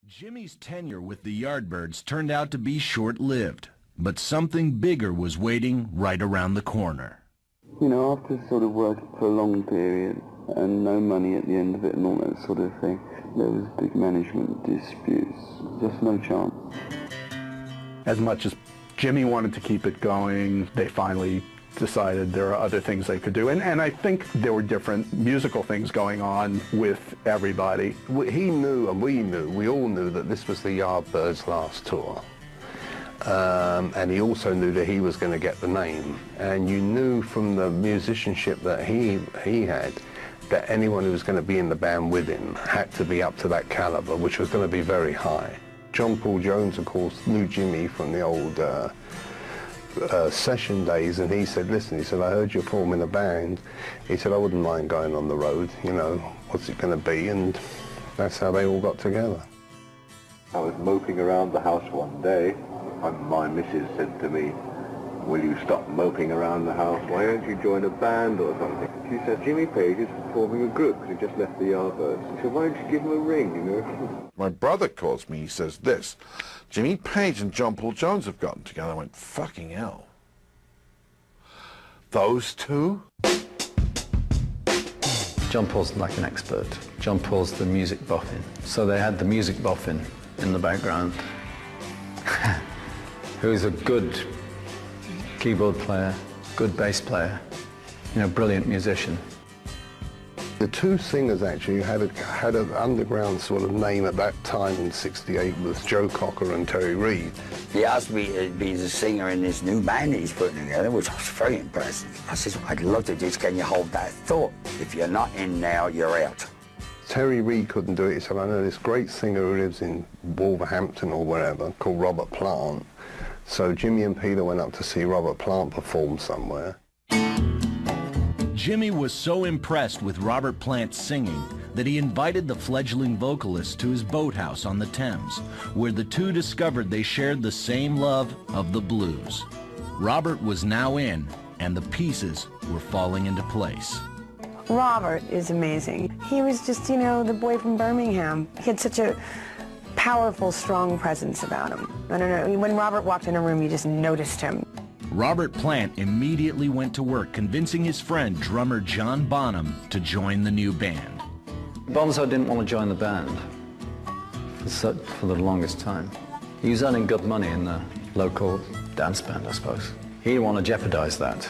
Jimmy's tenure with the Yardbirds turned out to be short-lived, but something bigger was waiting right around the corner. You know, after sort of working for a long period and no money at the end of it and all that sort of thing, there was big management disputes, just no chance. As much as Jimmy wanted to keep it going, they finally decided there are other things they could do. And I think there were different musical things going on with everybody. He knew, and we all knew that this was the Yardbirds' last tour. And he also knew that he was going to get the name. And you knew from the musicianship that he had that anyone who was going to be in the band with him had to be up to that caliber, which was going to be very high. John Paul Jones, of course, knew Jimmy from the old session days, and he said, listen, he said, I heard you're forming a band. He said, I wouldn't mind going on the road, you know, what's it going to be? And that's how they all got together. I was moping around the house one day, and my missus said to me, will you stop moping around the house? Why don't you join a band or something? She said, Jimmy Page is forming a group because he just left the Yardbirds. She said, why don't you give him a ring, you know? My brother calls me, he says this, Jimmy Page and John Paul Jones have gotten together. I went, fucking hell. Those two? John Paul's like an expert. John Paul's the music boffin. So they had the music boffin in the background, who's a good keyboard player, good bass player, you know, brilliant musician. The two singers actually had an underground sort of name at that time in '68 was Joe Cocker and Terry Reid. He asked me to be the singer in this new band he's putting together, which was very impressive. I said, I'd love to do. Can you hold that thought? If you're not in now, you're out. Terry Reid couldn't do it. He said, I know this great singer who lives in Wolverhampton or wherever called Robert Plant. So Jimmy and Peter went up to see Robert Plant perform somewhere. Jimmy was so impressed with Robert Plant's singing that he invited the fledgling vocalist to his boathouse on the Thames, where the two discovered they shared the same love of the blues. Robert was now in, and the pieces were falling into place. Robert is amazing. He was just, you know, the boy from Birmingham. He had such a powerful, strong presence about him. I don't know, when Robert walked in a room, you just noticed him. Robert Plant immediately went to work convincing his friend, drummer John Bonham, to join the new band. Bonzo didn't want to join the band for the longest time. He was earning good money in the local dance band, I suppose. He didn't want to jeopardize that.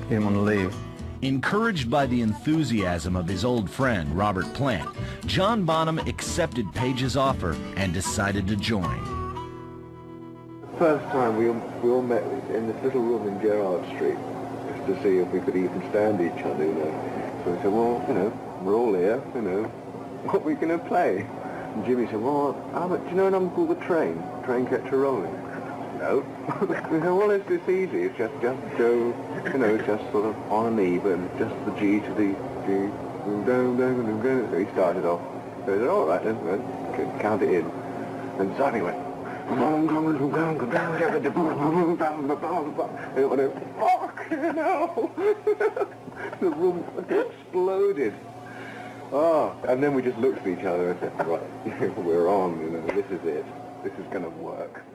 He didn't want to leave. Encouraged by the enthusiasm of his old friend, Robert Plant, John Bonham accepted Page's offer and decided to join. First time we all met in this little room in Gerrard Street, just to see if we could even stand each other, you know. So we said, well, you know, we're all here, you know, what are we going to play? And Jimmy said, well, do you know an album called The Train? Train Kept a Rolling. No. We said, well, it's easy, it's just Joe, you know, it's just sort of on an E, but just the G to the G. So he started off. So he said, all right, then, count it in. And suddenly went, and it went, fucking hell! The room exploded. Oh, and then we just looked at each other and said, right, we're on, you know, this is it. This is going to work.